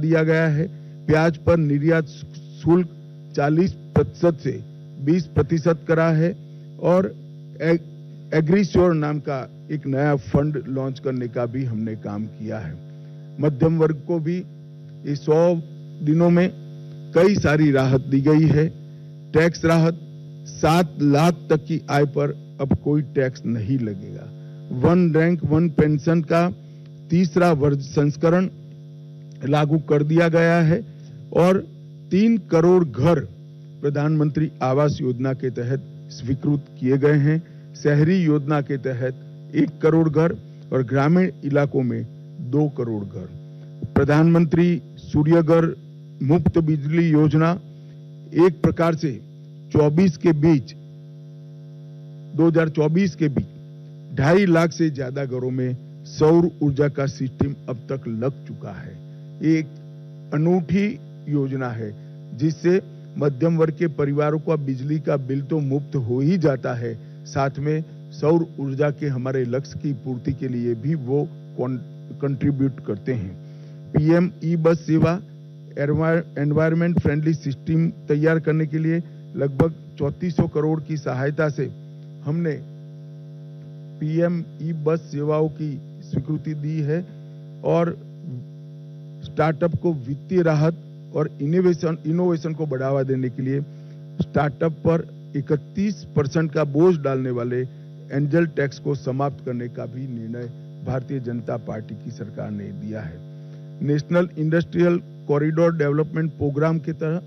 दिया गया है। प्याज पर निर्यात शुल्क 40% से 20% करा है और एग्रीश्योर नाम का एक नया फंड लॉन्च करने का भी हमने काम किया है। मध्यम वर्ग को भी इस 100 दिनों में कई सारी राहत दी गई है। टैक्स राहत 7 लाख तक की आय पर अब कोई टैक्स नहीं लगेगा। वन रैंक वन पेंशन का तीसरा संस्करण लागू कर दिया गया है और 3 करोड़ घर प्रधानमंत्री आवास योजना के तहत स्वीकृत किए गए हैं। शहरी योजना के तहत 1 करोड़ घर और ग्रामीण इलाकों में 2 करोड़ घर। प्रधानमंत्री सूर्यघर मुफ्त बिजली योजना एक प्रकार से 2024 के बीच 2.5 लाख से ज्यादा घरों में सौर ऊर्जा का सिस्टम अब तक लग चुका है। एक अनूठी योजना है जिससे मध्यम वर्ग के परिवारों का बिजली का बिल तो मुफ्त हो ही जाता है, साथ में सौर ऊर्जा के हमारे लक्ष्य की पूर्ति के लिए भी वो कंट्रीब्यूट करते हैं। पीएम ई बस सेवा एनवायरमेंट फ्रेंडली सिस्टम तैयार करने के लिए लगभग 3400 करोड़ की सहायता से हमने पीएम ई बस सेवाओं की स्वीकृति दी है और स्टार्टअप को वित्तीय राहत और इनोवेशन को बढ़ावा देने के लिए स्टार्टअप पर 31% का बोझ डालने वाले एंजल टैक्स को समाप्त करने का भी निर्णय भारतीय जनता पार्टी की सरकार ने दिया है। National industrial corridor development programme के तहत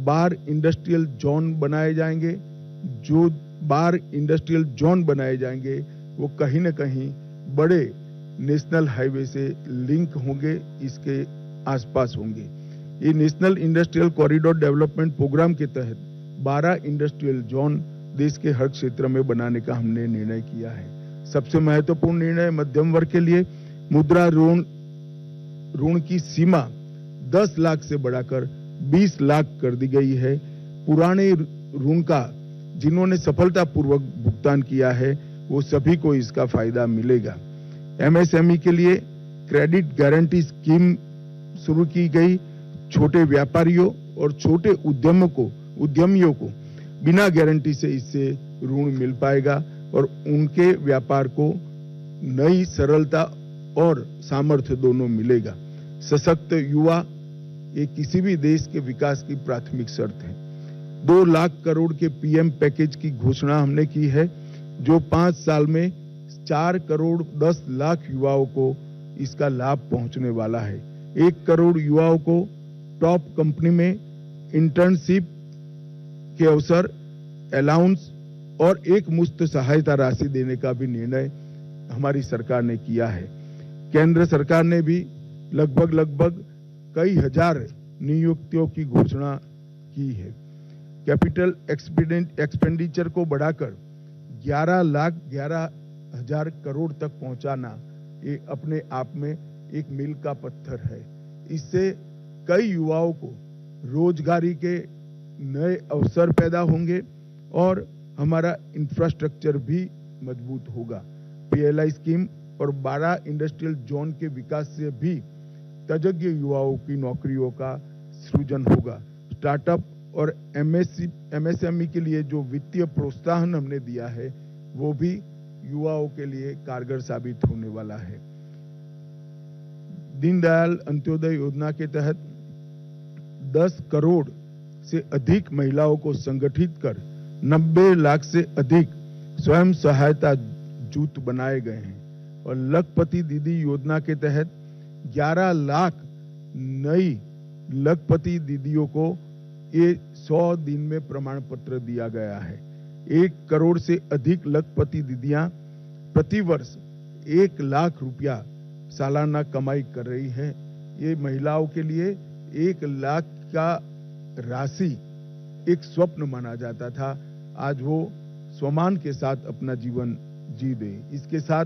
12 इंडस्ट्रियल जोन बनाए जाएंगे। जो 12 इंडस्ट्रियल जोन बनाए जाएंगे वो कहीं न कहीं बड़े नेशनल हाईवे से लिंक होंगे, इसके आसपास होंगे। ये national industrial corridor development programme के तहत 12 इंडस्ट्रियल जोन देश के हर क्षेत्र में बनाने का हमने निर्णय किया है। सबसे महत्वपूर्ण निर्णय मध्यम वर्ग के लिए मुद्रा ऋण की सीमा 10 लाख से बढ़ाकर 20 लाख कर दी गई है। पुराने ऋण का जिन्होंने सफलतापूर्वक भुगतान किया है वो सभी को इसका फायदा मिलेगा। एमएसएमई के लिए क्रेडिट गारंटी स्कीम शुरू की गई। छोटे व्यापारियों और छोटे उद्यमियों को बिना गारंटी से इससे ऋण मिल पाएगा और उनके व्यापार को नई सरलता और सामर्थ्य दोनों मिलेगा। सशक्त युवा ये किसी भी देश के विकास की प्राथमिक शर्त है। 2 लाख करोड़ के पीएम पैकेज की घोषणा हमने की है जो 5 साल में 4 करोड़ 10 लाख युवाओं को इसका लाभ पहुंचने वाला है। 1 करोड़ युवाओं को टॉप कंपनी में इंटर्नशिप के अवसर, अलाउंस और एक मुश्त सहायता राशि देने का भी निर्णय हमारी सरकार ने किया है। केंद्र सरकार ने भी लगभग कई हजार नियुक्तियों की घोषणा की है। कैपिटल एक्सपेंडिचर को बढ़ाकर 11,11,000 करोड़ तक पहुंचाना ये अपने आप में एक मील का पत्थर है। इससे कई युवाओं को रोजगारी के नए अवसर पैदा होंगे और हमारा इंफ्रास्ट्रक्चर भी मजबूत होगा। पीएलआई स्कीम और 12 इंडस्ट्रियल जोन के विकास से भी तजज्ञ युवाओं की नौकरियों का सृजन होगा। स्टार्टअप और एमएसएमई के लिए जो वित्तीय प्रोत्साहन हमने दिया है वो भी युवाओं के लिए कारगर साबित होने वाला है। दीनदयाल अंत्योदय योजना के तहत 10 करोड़ से अधिक महिलाओं को संगठित कर 90 लाख से अधिक स्वयं सहायता जूथ बनाए गए हैं और लखपति दीदी योजना के तहत 11 लाख नई लखपति दीदियों को ये 100 दिन में प्रमाण पत्र दिया गया है। 1 करोड़ से अधिक लखपति दीदियां प्रतिवर्ष 1 लाख रुपया सालाना कमाई कर रही है। ये महिलाओं के लिए 1 लाख का राशि एक स्वप्न माना जाता था, आज वो सम्मान के साथ अपना जीवन जी दे। इसके साथ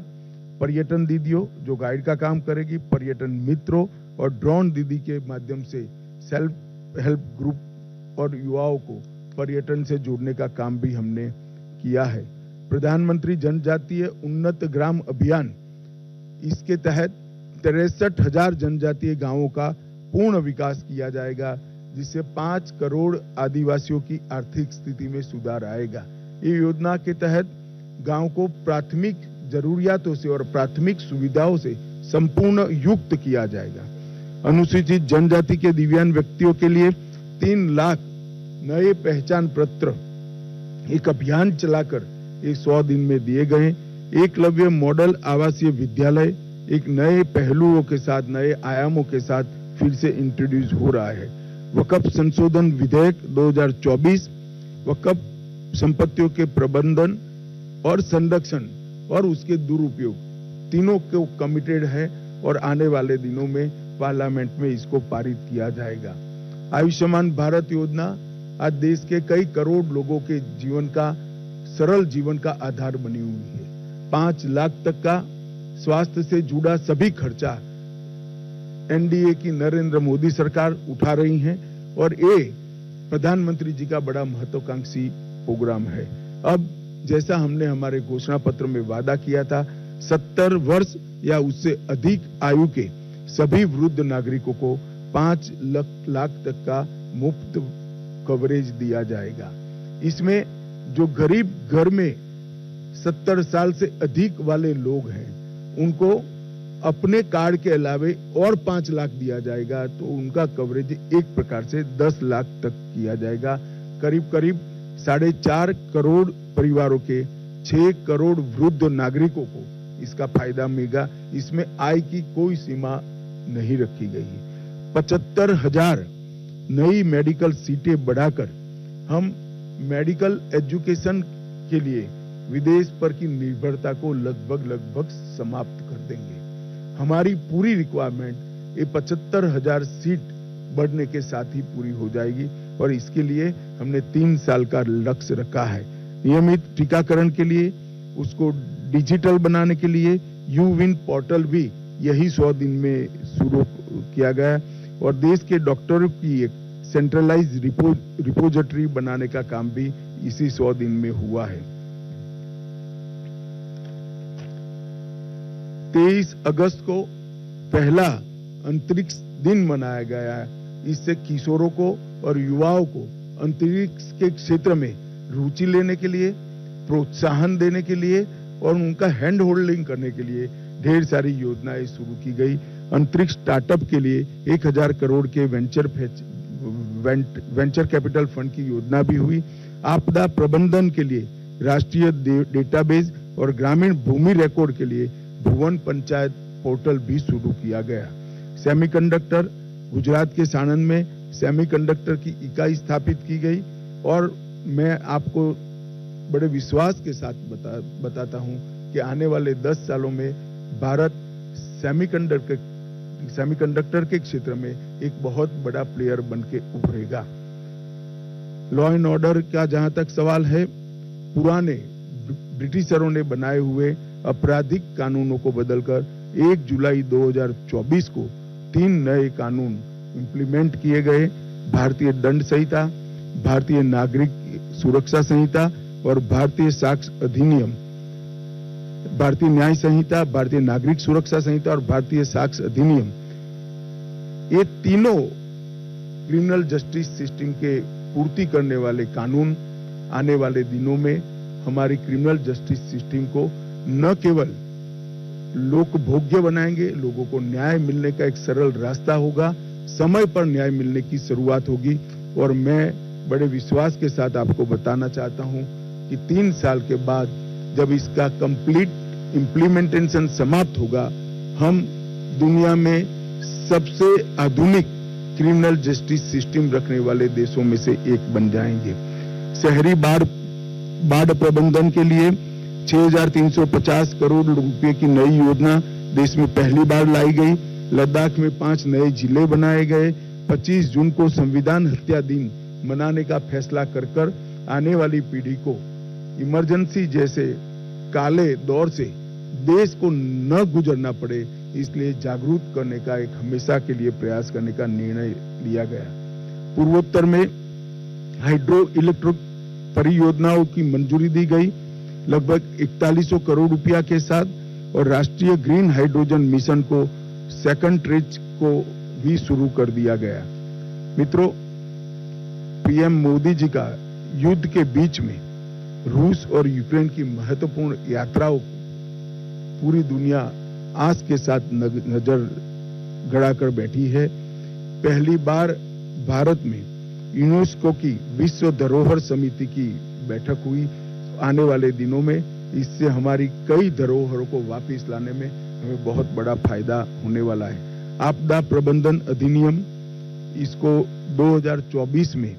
पर्यटन दीदियों जो गाइड का काम करेगी, पर्यटन मित्रों और ड्रोन दीदी के माध्यम से सेल्फ हेल्प ग्रुप और युवाओं को पर्यटन से जोड़ने का काम भी हमने किया है। प्रधानमंत्री जनजातीय उन्नत ग्राम अभियान, इसके तहत 63,000 जनजातीय गांवों का संपूर्ण विकास किया जाएगा, जिससे 5 करोड़ आदिवासियों की आर्थिक स्थिति में सुधार आएगा। ये योजना के तहत गांव को प्राथमिक जरूरियातों से और प्राथमिक सुविधाओं से संपूर्ण युक्त किया जाएगा। अनुसूचित जनजाति के दिव्यांग व्यक्तियों के लिए 3 लाख नए पहचान पत्र एक अभियान चलाकर 100 दिन में दिए गए। एकलव्य मॉडल आवासीय विद्यालय एक नए पहलुओं के साथ, नए आयामों के साथ फिर से इंट्रोड्यूस हो रहा है। वक्फ संशोधन विधेयक 2024 वक्फ संपत्तियों के प्रबंधन और संरक्षण और उसके दुरुपयोग तीनों को कमिटेड है और आने वाले दिनों में पार्लियामेंट में इसको पारित किया जाएगा। आयुष्मान भारत योजना आज देश के कई करोड़ लोगों के जीवन का, सरल जीवन का आधार बनी हुई है। 5 लाख तक का स्वास्थ्य से जुड़ा सभी खर्चा एनडीए की नरेंद्र मोदी सरकार उठा रही है और ये प्रधानमंत्री जी का बड़ा महत्वाकांक्षी प्रोग्राम है। अब जैसा हमने हमारे घोषणा पत्र में वादा किया था, 70 वर्ष या उससे अधिक आयु के सभी वृद्ध नागरिकों को 5 लाख तक का मुफ्त कवरेज दिया जाएगा। इसमें जो गरीब घर में 70 साल से अधिक वाले लोग हैं, उनको अपने कार्ड के अलावे और 5 लाख दिया जाएगा, तो उनका कवरेज एक प्रकार से 10 लाख तक किया जाएगा। करीब करीब 4.5 करोड़ परिवारों के 6 करोड़ वृद्ध नागरिकों को इसका फायदा मिलेगा। इसमें आय की कोई सीमा नहीं रखी गई है। 75,000 नई मेडिकल सीटें बढ़ाकर हम मेडिकल एजुकेशन के लिए विदेश पर की निर्भरता को लगभग समाप्त कर देंगे। हमारी पूरी रिक्वायरमेंट ये 75,000 सीट बढ़ने के साथ ही पूरी हो जाएगी और इसके लिए हमने 3 साल का लक्ष्य रखा है। नियमित टीकाकरण के लिए, उसको डिजिटल बनाने के लिए यूविन पोर्टल भी यही 100 दिन में शुरू किया गया और देश के डॉक्टरों की एक सेंट्रलाइज रिपोजिटरी बनाने का काम भी इसी 100 दिन में हुआ है। 23 अगस्त को पहला अंतरिक्ष दिन मनाया गया है। इससे किशोरों को और युवाओं को अंतरिक्ष के क्षेत्र में रुचि लेने के लिए, प्रोत्साहन देने के लिए और उनका हैंड होल्डिंग करने के लिए ढेर सारी योजनाएं शुरू की गई। अंतरिक्ष स्टार्टअप के लिए 1000 करोड़ के वेंचर कैपिटल फंड की योजना भी हुई। आपदा प्रबंधन के लिए राष्ट्रीय डेटाबेस और ग्रामीण भूमि रिकॉर्ड के लिए भुवन पंचायत पोर्टल भी शुरू किया गया। सेमीकंडक्टर, गुजरात के साणंद में सेमीकंडक्टर की इकाई स्थापित की गई और मैं आपको बड़े विश्वास के साथ बताता हूं कि आने वाले 10 सालों में भारत सेमीकंडक्टर के क्षेत्र में एक बहुत बड़ा प्लेयर बनके उभरेगा। लॉ एंड ऑर्डर का जहां तक सवाल है, पुराने ब्रिटिशरों ने बनाए हुए आपराधिक कानूनों को बदलकर 1 जुलाई 2024 को 3 नए कानून इंप्लीमेंट किए गए। भारतीय दंड संहिता, भारतीय नागरिक सुरक्षा संहिता और भारतीय साक्ष्य अधिनियम, भारतीय न्याय संहिता, भारतीय नागरिक सुरक्षा संहिता और भारतीय साक्ष्य अधिनियम, ये तीनों क्रिमिनल जस्टिस सिस्टम के पूर्ति करने वाले कानून आने वाले दिनों में हमारी क्रिमिनल जस्टिस सिस्टम को न केवल लोकभोग्य बनाएंगे, लोगों को न्याय मिलने का एक सरल रास्ता होगा, समय पर न्याय मिलने की शुरुआत होगी। और मैं बड़े विश्वास के साथ आपको बताना चाहता हूं कि 3 साल के बाद जब इसका कंप्लीट इंप्लीमेंटेशन समाप्त होगा, हम दुनिया में सबसे आधुनिक क्रिमिनल जस्टिस सिस्टम रखने वाले देशों में से एक बन जाएंगे। शहरी बाढ़ प्रबंधन के लिए 6,350 करोड़ रुपए की नई योजना देश में पहली बार लाई गई। लद्दाख में 5 नए जिले बनाए गए। 25 जून को संविधान हत्या दिन मनाने का फैसला कर आने वाली पीढ़ी को इमरजेंसी जैसे काले दौर से देश को न गुजरना पड़े, इसलिए जागरूक करने का एक हमेशा के लिए प्रयास करने का निर्णय लिया गया। पूर्वोत्तर में हाइड्रो इलेक्ट्रिक परियोजनाओं की मंजूरी दी गई लगभग 4100 करोड़ रुपया के साथ और राष्ट्रीय ग्रीन हाइड्रोजन मिशन को सेकंड ट्रेज को भी शुरू कर दिया गया। मित्रों, पीएम मोदी जी का युद्ध के बीच में रूस और यूक्रेन की महत्वपूर्ण यात्राओं को पूरी दुनिया आस के साथ नजर गड़ाकर बैठी है। पहली बार भारत में यूनेस्को की विश्व धरोहर समिति की बैठक हुई। आने वाले दिनों में इससे हमारी कई धरोहरों को वापस लाने में हमें बहुत बड़ा फायदा होने वाला है। आपदा प्रबंधन अधिनियम, इसको 2024 में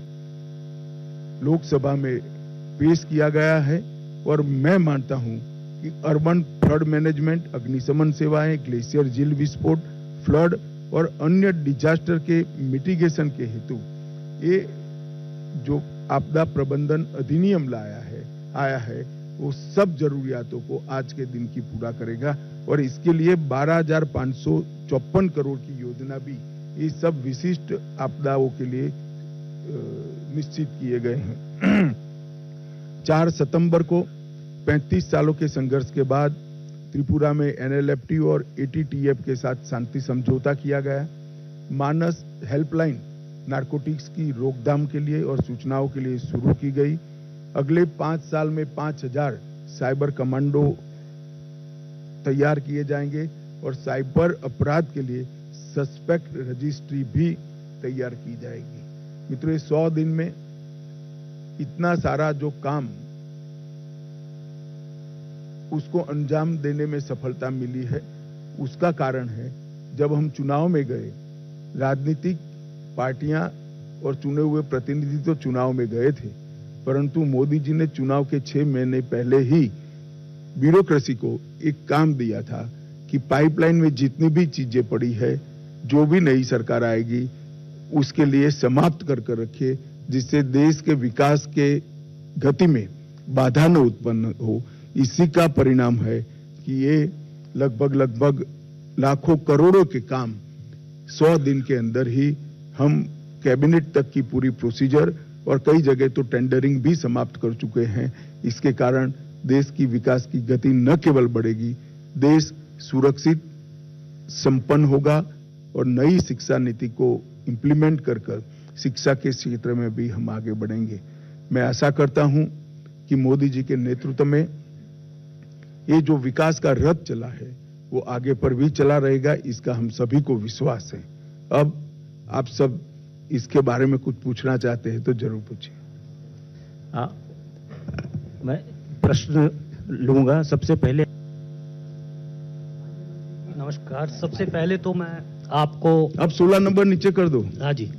लोकसभा में पेश किया गया है और मैं मानता हूं कि अर्बन फ्लड मैनेजमेंट, अग्निशमन सेवाएं, ग्लेशियर झील विस्फोट, फ्लड और अन्य डिजास्टर के मिटिगेशन के हेतु ये जो आपदा प्रबंधन अधिनियम आया है वो सब जरूरियातों को आज के दिन की पूरा करेगा और इसके लिए 12,554 करोड़ की योजना भी ये सब विशिष्ट आपदाओं के लिए निश्चित किए गए हैं। 4 सितंबर को 35 सालों के संघर्ष के बाद त्रिपुरा में एनएलएफटी और एटीटीएफ के साथ शांति समझौता किया गया। मानस हेल्पलाइन नारकोटिक्स की रोकथाम के लिए और सूचनाओं के लिए शुरू की गई। अगले 5 साल में 5,000 साइबर कमांडो तैयार किए जाएंगे और साइबर अपराध के लिए सस्पेक्ट रजिस्ट्री भी तैयार की जाएगी। मित्रों, 100 दिन में इतना सारा जो काम उसको अंजाम देने में सफलता मिली है, उसका कारण है जब हम चुनाव में गए, राजनीतिक पार्टियां और चुने हुए प्रतिनिधि तो चुनाव में गए थे, परंतु मोदी जी ने चुनाव के 6 महीने पहले ही ब्यूरोक्रेसी को एक काम दिया था कि पाइपलाइन में जितनी भी चीजें पड़ी है, जो भी नई सरकार आएगी उसके लिए समाप्त कर रखे, जिससे देश के विकास के गति में बाधा न उत्पन्न हो। इसी का परिणाम है कि ये लगभग लाखों करोड़ों के काम 100 दिन के अंदर ही हम कैबिनेट तक की पूरी प्रोसीजर और कई जगह तो टेंडरिंग भी समाप्त कर चुके हैं। इसके कारण देश की विकास की गति न केवल बढ़ेगी, देश सुरक्षित संपन्न होगा और नई शिक्षा नीति को इंप्लीमेंट कर शिक्षा के क्षेत्र में भी हम आगे बढ़ेंगे। मैं आशा करता हूं कि मोदी जी के नेतृत्व में ये जो विकास का रथ चला है वो आगे पर भी चला रहेगा, इसका हम सभी को विश्वास है। अब आप सब इसके बारे में कुछ पूछना चाहते हैं तो जरूर पूछिए। मैं प्रश्न लूंगा। सबसे पहले नमस्कार। सबसे पहले तो मैं आपको अब 16 नंबर नीचे कर दो। हाँ जी,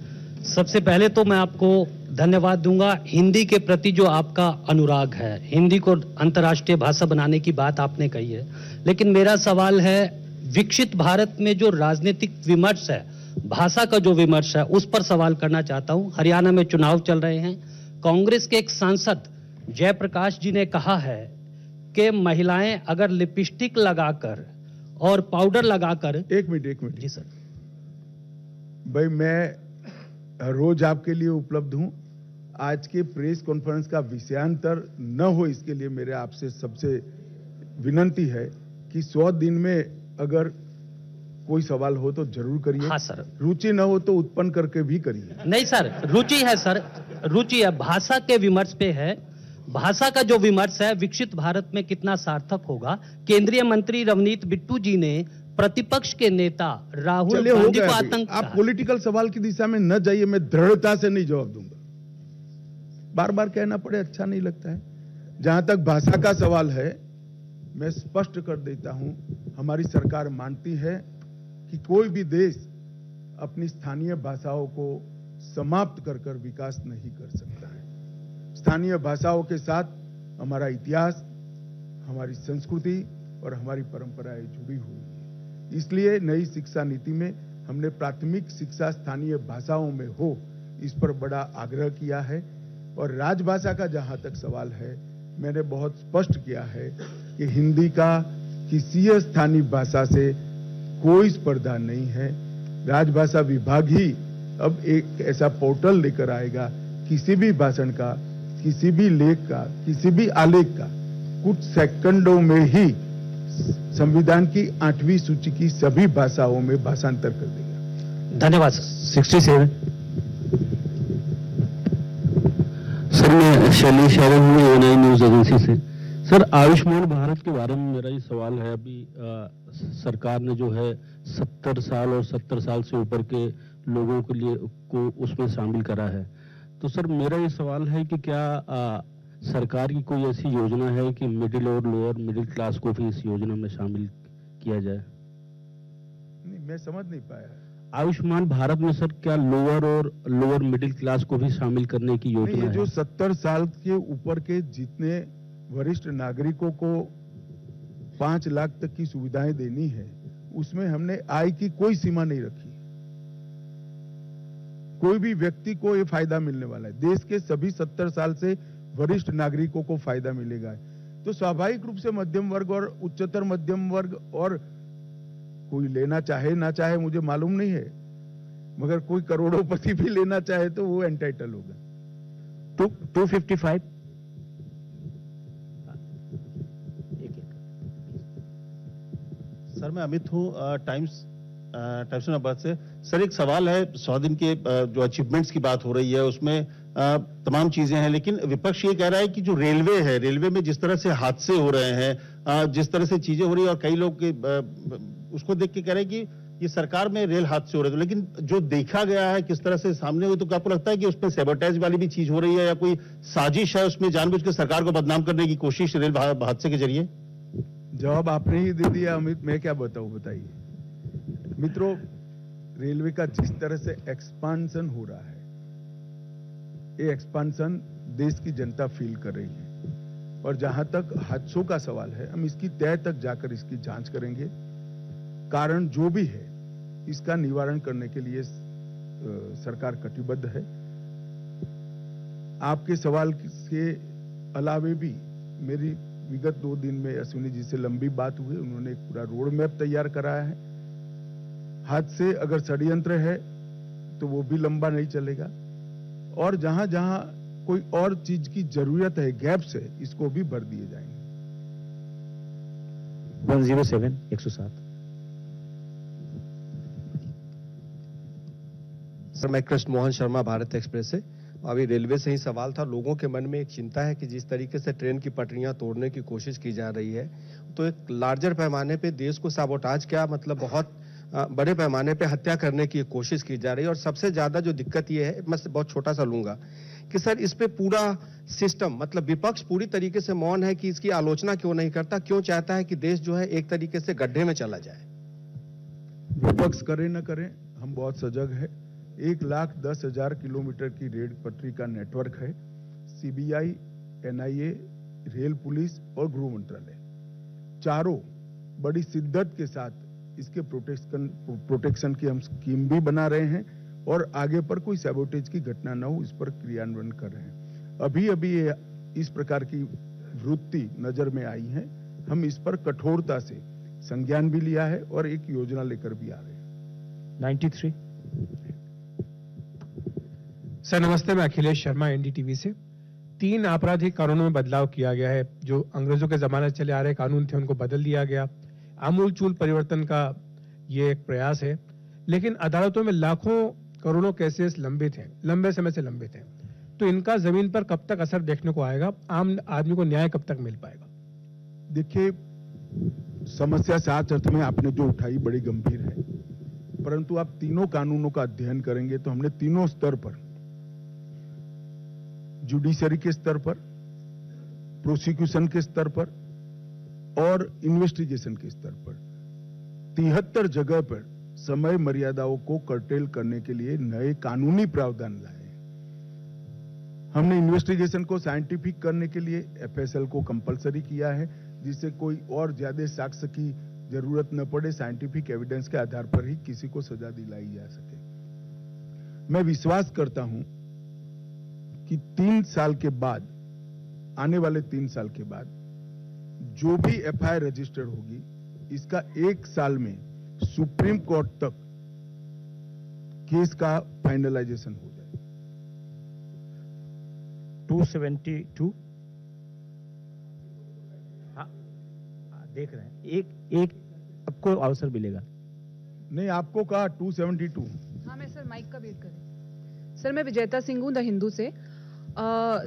सबसे पहले तो मैं आपको धन्यवाद दूंगा हिंदी के प्रति जो आपका अनुराग है। हिंदी को अंतर्राष्ट्रीय भाषा बनाने की बात आपने कही है, लेकिन मेरा सवाल है विकसित भारत में जो राजनीतिक विमर्श है, भाषा का जो विमर्श है, उस पर सवाल करना चाहता हूं। हरियाणा में चुनाव चल रहे हैं। कांग्रेस के एक सांसद जयप्रकाश जी ने कहा है कि महिलाएं अगर लिपस्टिक लगाकर और पाउडर लगाकर। एक मिनट जी सर। भाई, मैं रोज आपके लिए उपलब्ध हूं। आज के प्रेस कॉन्फ्रेंस का विषयांतर न हो, इसके लिए मेरे आपसे सबसे विनंती है कि 100 दिन में अगर कोई सवाल हो तो जरूर करिए। हाँ सर। रुचि न हो तो उत्पन्न करके भी करिए। नहीं सर, रुचि है सर, रुचि है। भाषा के विमर्श पे है। भाषा का जो विमर्श है विकसित भारत में कितना सार्थक होगा। केंद्रीय मंत्री रवनीत बिट्टू जी ने प्रतिपक्ष के नेता राहुल गांधी को आतंक। आप पॉलिटिकल सवाल की दिशा में न जाइए, मैं दृढ़ता से नहीं जवाब दूंगा। बार बार कहना पड़े अच्छा नहीं लगता है। जहां तक भाषा का सवाल है, मैं स्पष्ट कर देता हूं, हमारी सरकार मानती है कि कोई भी देश अपनी स्थानीय भाषाओं को समाप्त कर विकास नहीं कर सकता है। स्थानीय भाषाओं के साथ हमारा इतिहास, हमारी संस्कृति और हमारी परंपराएं जुड़ी हुई है। इसलिए नई शिक्षा नीति में हमने प्राथमिक शिक्षा स्थानीय भाषाओं में हो, इस पर बड़ा आग्रह किया है। और राजभाषा का जहां तक सवाल है, मैंने बहुत स्पष्ट किया है कि हिंदी का किसी स्थानीय भाषा से कोई स्पर्धा नहीं है। राजभाषा विभाग ही अब एक ऐसा पोर्टल लेकर आएगा, किसी भी भाषण का, किसी भी लेख का, किसी भी आलेख का कुछ सेकंडों में ही संविधान की 8वीं सूची की सभी भाषाओं में भाषांतर कर देगा। धन्यवाद सर। 67। सर मैं शैलेश यादव हूँ एएनआई न्यूज एजेंसी से। सर आयुष्मान भारत के बारे में मेरा ये सवाल है। अभी सरकार ने जो है 70 साल और 70 साल से ऊपर के लोगों के लिए को उसमें शामिल करा है। तो सर मेरा ये सवाल है कि क्या सरकार की कोई ऐसी योजना है कि मिडिल और लोअर मिडिल क्लास को भी इस योजना में शामिल किया जाए? नहीं, मैं समझ नहीं पाया। आयुष्मान भारत में सर क्या लोअर और लोअर मिडिल क्लास को भी शामिल करने की योजना ये है? जो 70 साल के ऊपर के जितने वरिष्ठ नागरिकों को 5 लाख तक की सुविधाएं देनी है, उसमें हमने आय की कोई सीमा नहीं रखी। कोई भी व्यक्ति को ये फायदा मिलने वाला है। देश के सभी 70 साल से वरिष्ठ नागरिकों को फायदा मिलेगा। तो स्वाभाविक रूप से मध्यम वर्ग और उच्चतर मध्यम वर्ग, और कोई लेना चाहे ना चाहे मुझे मालूम नहीं है, मगर कोई करोड़ोंपति भी लेना चाहे तो वो एंटाइटल होगा। 255। सर मैं अमित हूँ टाइम्स ऑफ बर्थ से। सर एक सवाल है, 100 दिन के जो अचीवमेंट्स की बात हो रही है उसमें तमाम चीजें हैं, लेकिन विपक्ष ये कह रहा है कि जो रेलवे है, रेलवे में जिस तरह से हादसे हो रहे हैं, जिस तरह से चीजें हो रही है, और कई लोग उसको देख के कह रहे हैं कि ये सरकार में रेल हादसे हो रहे थे, लेकिन जो देखा गया है किस तरह से सामने हुई, तो क्या आपको लगता है कि उसमें सैबोटेज वाली भी चीज हो रही है या कोई साजिश है उसमें जानबूझ के सरकार को बदनाम करने की कोशिश रेल हादसे के जरिए? जवाब आपने ही दे दिया अमित, मैं क्या बताऊं, बताइए। मित्रों, रेलवे का जिस तरह से एक्सपांशन हो रहा है, ये एक्सपांशन देश की जनता फील कर रही है। और जहां तक हादसों का सवाल है, हम इसकी तह तक जाकर इसकी जांच करेंगे। कारण जो भी है इसका निवारण करने के लिए सरकार कटिबद्ध है। आपके सवाल के अलावे भी मेरी विगत 2 दिन में अश्विनी जी से लंबी बात हुई। उन्होंने एक पूरा रोड मैप तैयार कराया है। हादसे अगर षड्यंत्र है तो वो भी लंबा नहीं चलेगा, और जहां जहां कोई और चीज की जरूरत है, गैप्स है, इसको भी भर दिए जाएंगे। 107 107। सर मैं कृष्ण मोहन शर्मा, भारत एक्सप्रेस से। अभी रेलवे से ही सवाल था। लोगों के मन में एक चिंता है कि जिस तरीके से ट्रेन की पटरियां तोड़ने की कोशिश की जा रही है, तो एक लार्जर पैमाने पे देश को साबोटाज, क्या मतलब बहुत बड़े पैमाने पे हत्या करने की कोशिश की जा रही है। और सबसे ज्यादा जो दिक्कत ये है, मैं बहुत छोटा सा लूंगा कि सर इस पे पूरा सिस्टम, मतलब विपक्ष पूरी तरीके से मौन है कि इसकी आलोचना क्यों नहीं करता, क्यों चाहता है कि देश जो है एक तरीके से गड्ढे में चला जाए? विपक्ष करे न करे, हम बहुत सजग है। 1,10,000 किलोमीटर की रेल पटरी का नेटवर्क है। सीबीआई, एनआईए, रेल पुलिस और गृह मंत्रालय, चारों बड़ी शिद्दत के साथ इसके प्रोटेक्शन की हम स्कीम भी बना रहे हैं, और आगे पर कोई सैबोटेज की घटना न हो इस पर क्रियान्वयन कर रहे हैं। अभी अभी इस प्रकार की वृत्ति नजर में आई है। हम इस पर कठोरता से संज्ञान भी लिया है और एक योजना लेकर भी आ रहे हैं। 93। सर नमस्ते, मैं अखिलेश शर्मा, एनडीटीवी से। 3 आपराधिक कानूनों में बदलाव किया गया है। जो अंग्रेजों के जमाने से चले आ रहे कानून थे उनको बदल दिया गया। आमूलचूल परिवर्तन का ये एक प्रयास है, लेकिन अदालतों में लाखों करोड़ों केसेस लंबित हैं, लंबे समय से लंबित हैं। तो इनका जमीन पर कब तक असर देखने को आएगा? आम आदमी को न्याय कब तक मिल पाएगा? देखिए, समस्या सात अर्थ में आपने जो उठाई बड़ी गंभीर है, परंतु आप तीनों कानूनों का अध्ययन करेंगे तो हमने तीनों स्तर पर, जुडिशरी के स्तर पर, प्रोसिक्यूशन के स्तर पर और इन्वेस्टिगेशन के स्तर पर 73 जगह पर समय मर्यादाओं को कर्टेल करने के लिए नए कानूनी प्रावधान लाए। हमने इन्वेस्टिगेशन को साइंटिफिक करने के लिए एफएसएल को कंपलसरी किया है, जिससे कोई और ज्यादा साक्ष्य की जरूरत न पड़े, साइंटिफिक एविडेंस के आधार पर ही किसी को सजा दिलाई जा सके। मैं विश्वास करता हूं कि 3 साल के बाद, आने वाले 3 साल के बाद जो भी एफआईआर रजिस्टर्ड होगी, इसका 1 साल में सुप्रीम कोर्ट तक केस का फाइनलाइजेशन हो जाए। 272। हाँ, देख रहे हैं, एक आपको अवसर मिलेगा। नहीं, आपको कहा 272। मैं सर माइक का वेट करें। सर मैं विजेता सिंह हूँ द हिंदू से।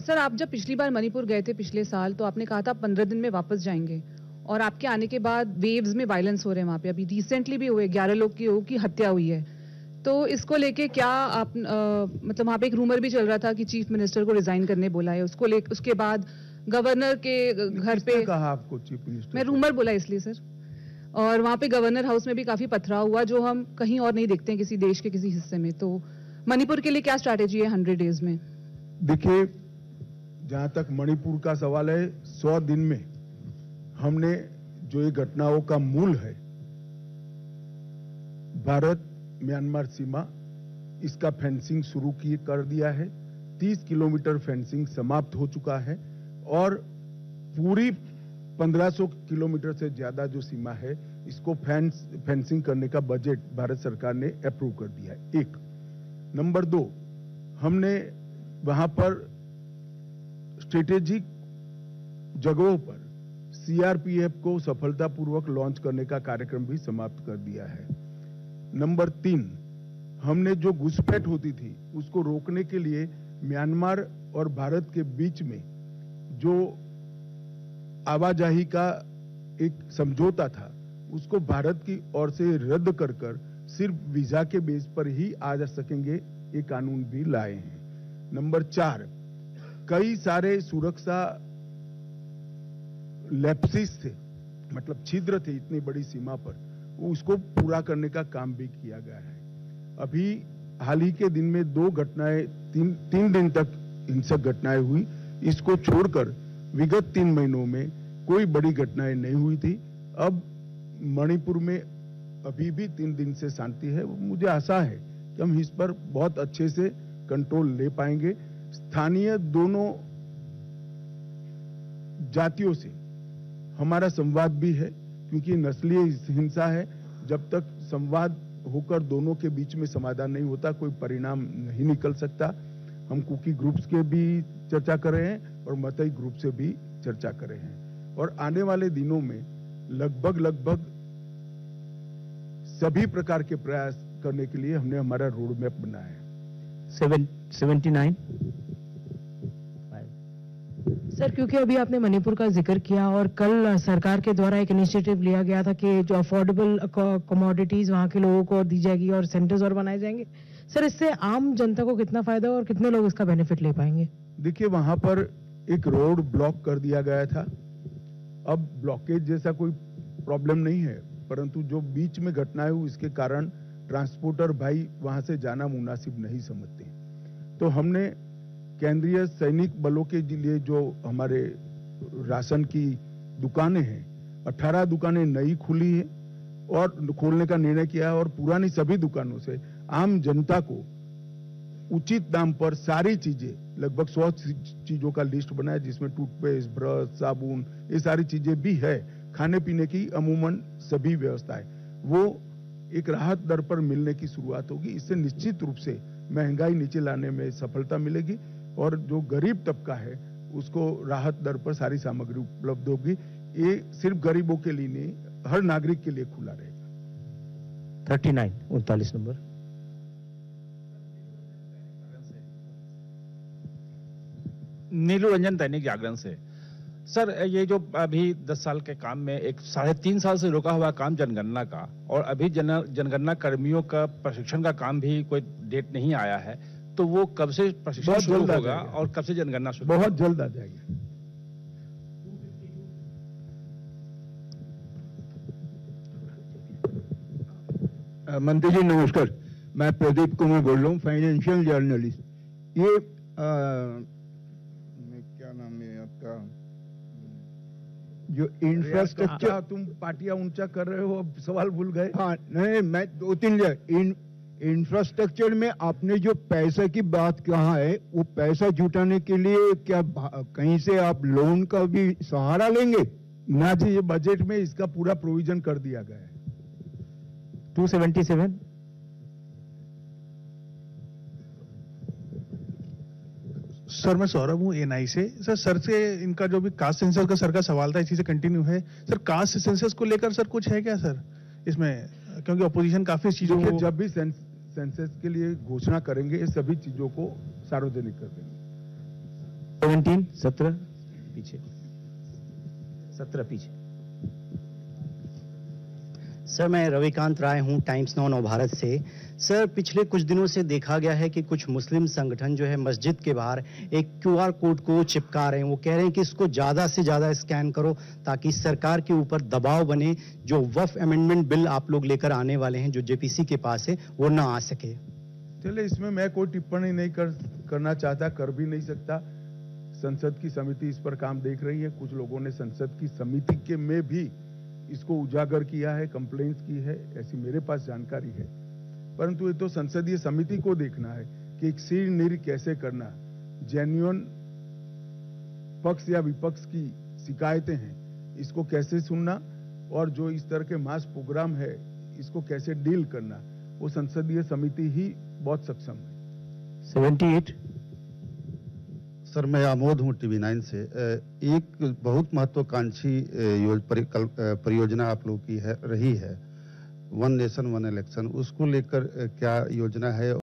सर आप जब पिछली बार मणिपुर गए थे पिछले साल, तो आपने कहा था 15 दिन में वापस जाएंगे, और आपके आने के बाद वेव्स में वायलेंस हो रहे हैं वहाँ पे। अभी रिसेंटली भी हुए 11 लोग की हत्या हुई है। तो इसको लेके क्या आप मतलब वहाँ पे एक रूमर भी चल रहा था कि चीफ मिनिस्टर को रिजाइन करने बोला है, उसके बाद गवर्नर के घर पे कहा आपको चीफ मिनिस्टर? मैं रूमर बोला इसलिए सर। और वहाँ पे गवर्नर हाउस में भी काफी पथराव हुआ, जो हम कहीं और नहीं देखते हैं किसी देश के किसी हिस्से में। तो मणिपुर के लिए क्या स्ट्रैटेजी है 100 डेज में? देखिए, जहां तक मणिपुर का सवाल है, 100 दिन में हमने जो ये घटनाओं का मूल है, भारत म्यांमार सीमा, इसका फेंसिंग शुरू कर दिया है। 30 किलोमीटर फेंसिंग समाप्त हो चुका है और पूरी 1500 किलोमीटर से ज्यादा जो सीमा है, इसको फेंसिंग करने का बजट भारत सरकार ने अप्रूव कर दिया है। एक नंबर 2, हमने वहां पर स्ट्रेटेजिक जगहों पर सीआरपीएफ को सफलतापूर्वक लॉन्च करने का कार्यक्रम भी समाप्त कर दिया है। नंबर 3, हमने जो घुसपैठ होती थी उसको रोकने के लिए म्यांमार और भारत के बीच में जो आवाजाही का एक समझौता था, उसको भारत की ओर से रद्द कर सिर्फ वीजा के बेस पर ही आ जा सकेंगे, ये कानून भी लाए हैं। नंबर 4, कई सारे सुरक्षा लैप्सिस थे, मतलब छिद्र थे इतनी बड़ी सीमा पर, उसको पूरा करने का काम भी किया गया है। अभी हाल ही के दिन में 2 घटनाएं, तीन दिन तक हिंसक घटनाएं हुई। इसको छोड़कर विगत 3 महीनों में कोई बड़ी घटनाएं नहीं हुई थी। अब मणिपुर में अभी भी 3 दिन से शांति है। मुझे आशा है कि हम इस पर बहुत अच्छे से कंट्रोल ले पाएंगे। स्थानीय दोनों जातियों से हमारा संवाद भी है, क्योंकि नस्लीय हिंसा है। जब तक संवाद होकर दोनों के बीच में समाधान नहीं होता, कोई परिणाम नहीं निकल सकता। हम कुकी ग्रुप्स के भी चर्चा कर रहे हैं और मतई ग्रुप से भी चर्चा कर रहे हैं, और आने वाले दिनों में लगभग सभी प्रकार के प्रयास करने के लिए हमने हमारा रोड मैप बनाया है। 79 सर, क्योंकि अभी आपने मणिपुर का जिक्र किया और कल सरकार के द्वारा एक इनिशिएटिव लिया गया था कि जो अफोर्डेबल कमोडिटीज वहां के लोगों को दी जाएगी और सेंटर्स और बनाए जाएंगे। सर, इससे आम जनता को कितना फायदा और कितने लोग इसका बेनिफिट ले पाएंगे? देखिए, वहां पर एक रोड ब्लॉक कर दिया गया था। अब ब्लॉकेज जैसा कोई प्रॉब्लम नहीं है, परंतु जो बीच में घटनाएं हुई, इसके कारण ट्रांसपोर्टर भाई वहां से जाना मुनासिब नहीं समझते। तो हमने केंद्रीय सैनिक बलों के लिए जो हमारे राशन की दुकानें हैं, 18 दुकानें नई खुली है और खोलने का निर्णय किया है, और पुरानी सभी दुकानों से आम जनता को उचित दाम पर सारी चीजें, लगभग 100 चीजों का लिस्ट बनाया, जिसमें टूथपेस्ट, ब्रश, साबुन, ये सारी चीजें भी है। खाने पीने की अमूमन सभी व्यवस्थाएं वो एक राहत दर पर मिलने की शुरुआत होगी। इससे निश्चित रूप से महंगाई नीचे लाने में सफलता मिलेगी और जो गरीब तबका है उसको राहत दर पर सारी सामग्री उपलब्ध होगी। ये सिर्फ गरीबों के लिए नहीं, हर नागरिक के लिए खुला रहेगा। 39 नंबर। नीलू रंजन, दैनिक जागरण से। सर, ये जो अभी 10 साल के काम में एक 3.5 साल से रुका हुआ काम जनगणना का, और अभी जनगणना कर्मियों का प्रशिक्षण का काम भी कोई डेट नहीं आया है, तो वो कब से प्रशिक्षण शुरू होगा और कब से जनगणना शुरू? बहुत जल्द आ जाएगा। मंत्री जी नमस्कार, मैं प्रदीप कुमार बोल रहा हूँ, फाइनेंशियल जर्नलिस्ट। ये क्या नाम है आपका, जो इंफ्रास्ट्रक्चर, तुम पार्टियां ऊंचा कर रहे हो, अब सवाल भूल गए? हाँ नहीं, मैं 2-3 इंफ्रास्ट्रक्चर में आपने जो पैसा की बात कहा है, वो पैसा जुटाने के लिए क्या कहीं से आप लोन का भी सहारा लेंगे? ना जी, ये बजट में इसका पूरा प्रोविजन कर दिया गया है। 277। सर, मैं सौरभ हूँ एएनआई से। सर से इनका जो भी कास्ट सेंसस का सर का सवाल था, इसी से कंटिन्यू है। सर, कास्ट सेंसस को लेकर सर कुछ है क्या सर इसमें, क्योंकि अपोजिशन काफी चीजों को, जब भी सेंसस के लिए घोषणा करेंगे, ये सभी चीजों को सार्वजनिक कर देंगे। 17 पीछे 17 पीछे। सर मैं रविकांत राय हूं, टाइम्स नाउ नवभारत से। सर पिछले कुछ दिनों से देखा गया है कि कुछ मुस्लिम संगठन जो है मस्जिद के बाहर एक QR कोड को चिपका रहे हैं। वो कह रहे हैं कि इसको ज्यादा से ज्यादा स्कैन करो ताकि सरकार के ऊपर दबाव बने, जो वक्फ अमेंडमेंट बिल आप लोग लेकर आने वाले हैं जो JPC के पास है वो ना आ सके। चले, इसमें मैं कोई टिप्पणी नहीं करना चाहता, कर भी नहीं सकता। संसद की समिति इस पर काम देख रही है। कुछ लोगों ने संसद की समिति के में भी इसको उजागर किया है, कंप्लेंट्स की है, ऐसी मेरे पास जानकारी है। परंतु ये तो संसदीय समिति को देखना है कि एक सिर निर कैसे करना, जेन्युइन पक्ष या विपक्ष की शिकायतें हैं इसको कैसे सुनना, और जो इस तरह के मास प्रोग्राम है इसको कैसे डील करना, वो संसदीय समिति ही बहुत सक्षम है। 78। सर मैं आमोद हूँ TV9 से। एक बहुत महत्वाकांक्षी परियोजना आप लोग की रही है, वन नेशन वन इलेक्शन, उसको लेकर क्या योजना है?